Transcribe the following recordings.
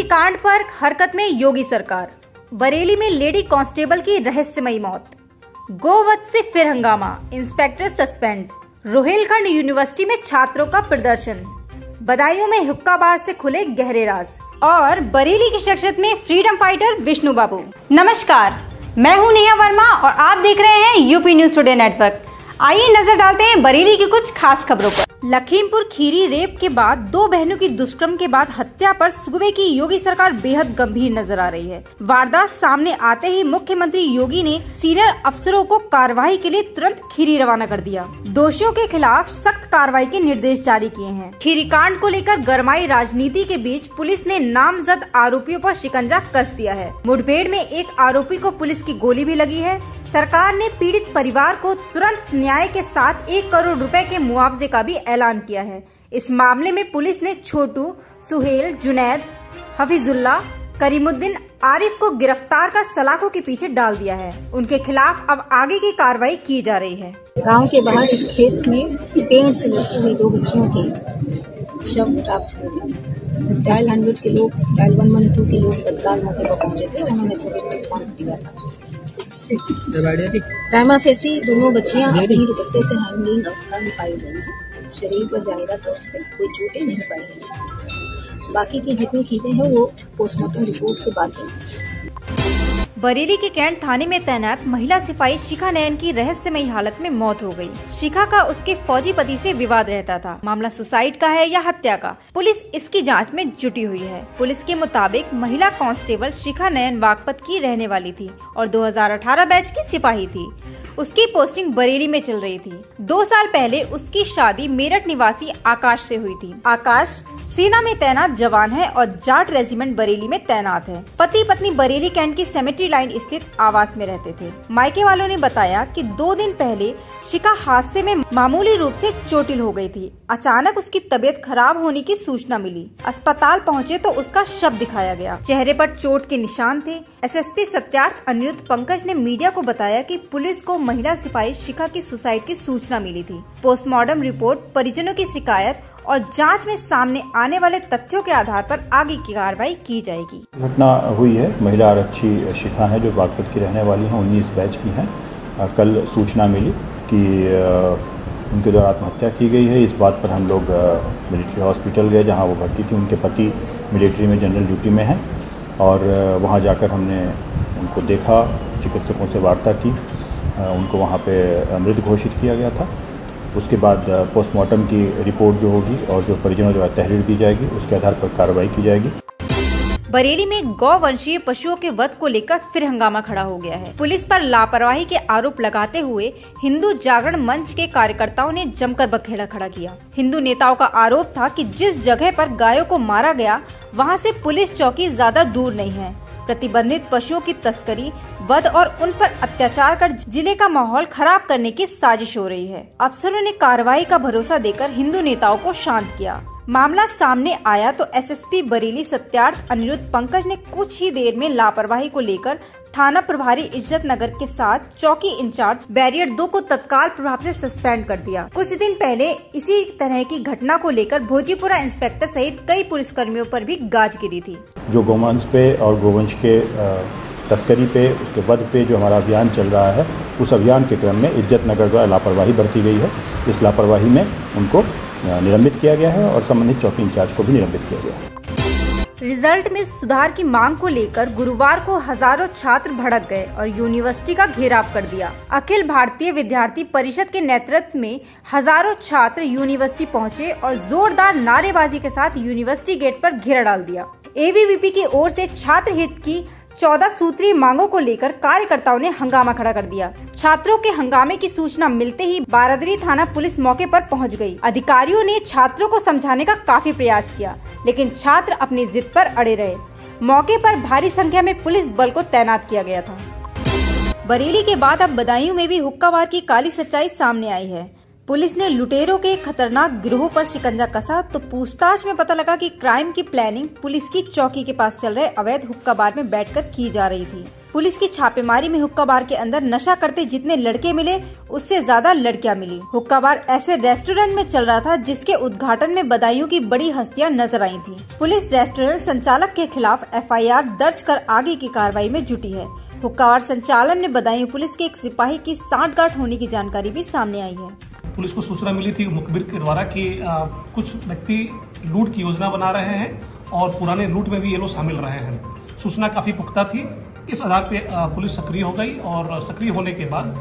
कांड पर हरकत में योगी सरकार। बरेली में लेडी कांस्टेबल की रहस्यमयी मौत। गोवध से फिर हंगामा, इंस्पेक्टर सस्पेंड। रोहिलखंड यूनिवर्सिटी में छात्रों का प्रदर्शन। बदायूं में हुक्का बार से खुले गहरे राज। और बरेली की शख्सियत में फ्रीडम फाइटर विष्णु बाबू। नमस्कार, मैं हूं नेहा वर्मा और आप देख रहे हैं यूपी न्यूज टुडे नेटवर्क। आइए नजर डालते हैं बरेली की कुछ खास खबरों पर। लखीमपुर खीरी रेप के बाद दो बहनों की दुष्कर्म के बाद हत्या पर सूबे की योगी सरकार बेहद गंभीर नजर आ रही है। वारदात सामने आते ही मुख्यमंत्री योगी ने सीनियर अफसरों को कार्रवाई के लिए तुरंत खीरी रवाना कर दिया। दोषियों के खिलाफ सख्त कार्रवाई के निर्देश जारी किए हैं। खीरी कांड को लेकर गरमाई राजनीति के बीच पुलिस ने नामजद आरोपियों पर शिकंजा कस दिया है। मुठभेड़ में एक आरोपी को पुलिस की गोली भी लगी है। सरकार ने पीड़ित परिवार को तुरंत न्याय के साथ 1 करोड़ रुपए के मुआवजे का भी ऐलान किया है। इस मामले में पुलिस ने छोटू, सुहेल, जुनैद, हफीजुल्ला, करीमुद्दीन, आरिफ को गिरफ्तार कर सलाखों के पीछे डाल दिया है। उनके खिलाफ अब आगे की कार्रवाई की जा रही है। गांव के बाहर एक खेत में पेड़ से लटकी हुई 2 बच्चियों के शव प्राप्त हुए थे। डायल 100 के लोग, डायल 112 के लोग तत्काल मौके पर पहुंचे थे। उन्होंने तुरंत रिस्पॉन्स दिया था। प्राइमा फेसी दोनों बच्चियां अपनी दुपट्टे से हैंगिंग अवस्था में पाई गई हैं। शरीर पर जाहिरा तौर से कोई चोटें नहीं पाई गई। बाकी की जितनी चीजें हैं वो पोस्टमार्टम रिपोर्ट के बाद है। बरेली के कैंट थाने में तैनात महिला सिपाही शिखा नयन की रहस्यमयी हालत में मौत हो गई। शिखा का उसके फौजी पति से विवाद रहता था। मामला सुसाइड का है या हत्या का, पुलिस इसकी जांच में जुटी हुई है। पुलिस के मुताबिक महिला कांस्टेबल शिखा नयन बागपत की रहने वाली थी और 2018 बैच की सिपाही थी। उसकी पोस्टिंग बरेली में चल रही थी। 2 साल पहले उसकी शादी मेरठ निवासी आकाश से हुई थी। आकाश सेना में तैनात जवान है और जाट रेजिमेंट बरेली में तैनात है। पति पत्नी बरेली कैंट की सेमेट्री लाइन स्थित आवास में रहते थे। मायके वालों ने बताया कि 2 दिन पहले शिखा हादसे में मामूली रूप से चोटिल हो गई थी। अचानक उसकी तबीयत खराब होने की सूचना मिली। अस्पताल पहुंचे तो उसका शव दिखाया गया। चेहरे पर चोट के निशान थे। एसएसपी सत्यार्थ अनिरुद्ध पंकज ने मीडिया को बताया कि पुलिस को महिला सिपाही शिखा की सुसाइड की सूचना मिली थी। पोस्टमार्टम रिपोर्ट, परिजनों की शिकायत और जांच में सामने आने वाले तथ्यों के आधार पर आगे की कार्रवाई की जाएगी। घटना हुई है। महिला आरक्षी शिखा है जो बागपत की रहने वाली है, 19 बैच की हैं। कल सूचना मिली कि उनके द्वारा आत्महत्या की गई है। इस बात पर हम लोग मिलिट्री हॉस्पिटल गए जहां वो भर्ती थी। उनके पति मिलिट्री में जनरल ड्यूटी में हैं और वहां जाकर हमने उनको देखा, चिकित्सकों से वार्ता की। उनको वहां पे मृत घोषित किया गया था। उसके बाद पोस्टमार्टम की रिपोर्ट जो होगी और जो परिजनों द्वारा तहरीर दी जाएगी उसके आधार पर कार्रवाई की जाएगी। बरेली में गौवंशीय पशुओं के वध को लेकर फिर हंगामा खड़ा हो गया है। पुलिस पर लापरवाही के आरोप लगाते हुए हिंदू जागरण मंच के कार्यकर्ताओं ने जमकर बखेड़ा खड़ा किया। हिंदू नेताओं का आरोप था कि जिस जगह पर गायों को मारा गया वहां से पुलिस चौकी ज्यादा दूर नहीं है। प्रतिबंधित पशुओं की तस्करी, वध और उन पर अत्याचार कर जिले का माहौल खराब करने की साजिश हो रही है। अफसरों ने कार्रवाई का भरोसा देकर हिंदू नेताओं को शांत किया। मामला सामने आया तो एसएसपी बरेली सत्यार्थ अनिरुद्ध पंकज ने कुछ ही देर में लापरवाही को लेकर थाना प्रभारी इज्जत नगर के साथ चौकी इंचार्ज बैरियर 2 को तत्काल प्रभाव से सस्पेंड कर दिया। कुछ दिन पहले इसी तरह की घटना को लेकर भोजीपुरा इंस्पेक्टर सहित कई पुलिसकर्मियों पर भी गाज गिरी थी। जो गौवंश पे और गोवंश के तस्करी पे, उसके वध पे जो हमारा अभियान चल रहा है, उस अभियान के क्रम में इज्जत नगर द्वारा लापरवाही बरती गई है। इस लापरवाही में उनको निलंबित किया गया है और संबंधित चौकी इंचार्ज को भी निलंबित किया गया है। रिजल्ट में सुधार की मांग को लेकर गुरुवार को हजारों छात्र भड़क गए और यूनिवर्सिटी का घेराव कर दिया। अखिल भारतीय विद्यार्थी परिषद के नेतृत्व में हजारों छात्र यूनिवर्सिटी पहुंचे और जोरदार नारेबाजी के साथ यूनिवर्सिटी गेट पर घेरा डाल दिया। एबीवीपी की ओर से छात्र हित की 14 सूत्रीय मांगों को लेकर कार्यकर्ताओं ने हंगामा खड़ा कर दिया। छात्रों के हंगामे की सूचना मिलते ही बारादरी थाना पुलिस मौके पर पहुंच गई। अधिकारियों ने छात्रों को समझाने का काफी प्रयास किया, लेकिन छात्र अपनी जिद पर अड़े रहे। मौके पर भारी संख्या में पुलिस बल को तैनात किया गया था। बरेली के बाद अब बदायूं में भी हुक्का बार की काली सच्चाई सामने आई है। पुलिस ने लुटेरों के खतरनाक गिरोह पर शिकंजा कसा तो पूछताछ में पता लगा कि क्राइम की प्लानिंग पुलिस की चौकी के पास चल रहे अवैध हुक्का बार में बैठकर की जा रही थी। पुलिस की छापेमारी में हुक्का बार के अंदर नशा करते जितने लड़के मिले उससे ज्यादा लड़कियां मिली। हुक्का बार ऐसे रेस्टोरेंट में चल रहा था जिसके उद्घाटन में बदायूं की बड़ी हस्तियां नजर आई थी। पुलिस रेस्टोरेंट संचालक के खिलाफ FIR दर्ज कर आगे की कार्रवाई में जुटी है। हुक्का बार संचालन में बदायूं पुलिस के एक सिपाही की सांठगांठ होने की जानकारी भी सामने आई है। पुलिस को सूचना मिली थी मुखबिर के द्वारा कि कुछ व्यक्ति लूट की योजना बना रहे हैं और पुराने लूट में भी ये लोग शामिल रहे हैं। सूचना काफी पुख्ता थी। इस आधार पे पुलिस सक्रिय हो गई और सक्रिय होने के बाद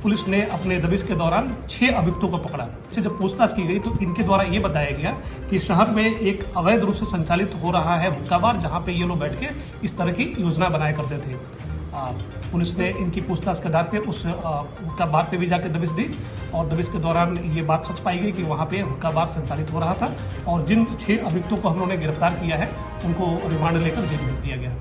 पुलिस ने अपने दबिश के दौरान 6 अभियुक्तों को पकड़ा। इससे जब पूछताछ की गई तो इनके द्वारा ये बताया गया कि शहर में एक अवैध रूप से संचालित हो रहा है हुक्का बार, जहाँ पे ये लोग बैठ के इस तरह की योजना बनाया करते थे। पुलिस ने इनकी पूछताछ के आधार पे उस हुक्का बार पे भी जाके दबिश दी और दबिश के दौरान ये बात सच पाई गई कि वहाँ पे हुक्का बार संचालित हो रहा था और जिन 6 अभियुक्तों को हम लोगों ने गिरफ्तार किया है उनको रिमांड लेकर जेल भेज दिया गया।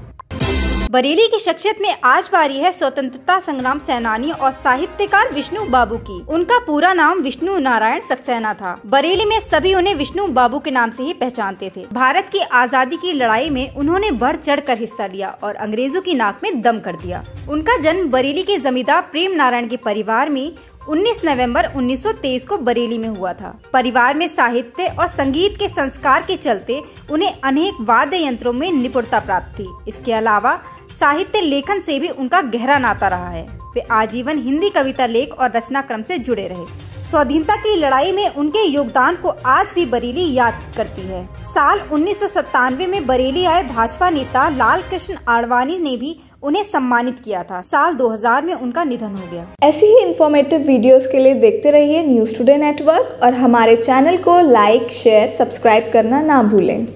बरेली की शख्सियत में आज बारी है स्वतंत्रता संग्राम सेनानी और साहित्यकार विष्णु बाबू की। उनका पूरा नाम विष्णु नारायण सक्सेना था। बरेली में सभी उन्हें विष्णु बाबू के नाम से ही पहचानते थे। भारत की आजादी की लड़ाई में उन्होंने बढ़ चढ़ कर हिस्सा लिया और अंग्रेजों की नाक में दम कर दिया। उनका जन्म बरेली के जमींदार प्रेम नारायण के परिवार में 19 नवंबर 1923 को बरेली में हुआ था। परिवार में साहित्य और संगीत के संस्कार के चलते उन्हें अनेक वाद्य यंत्रों में निपुणता प्राप्त थी। इसके अलावा साहित्य लेखन से भी उनका गहरा नाता रहा है। वे आजीवन हिंदी कविता लेख और रचना क्रम से जुड़े रहे। स्वाधीनता की लड़ाई में उनके योगदान को आज भी बरेली याद करती है। साल 1997 में बरेली आए भाजपा नेता लाल कृष्ण आडवाणी ने भी उन्हें सम्मानित किया था। साल 2000 में उनका निधन हो गया। ऐसी ही इंफॉर्मेटिव वीडियोस के लिए देखते रहिए न्यूज़ टुडे नेटवर्क और हमारे चैनल को लाइक, शेयर, सब्सक्राइब करना ना भूलें।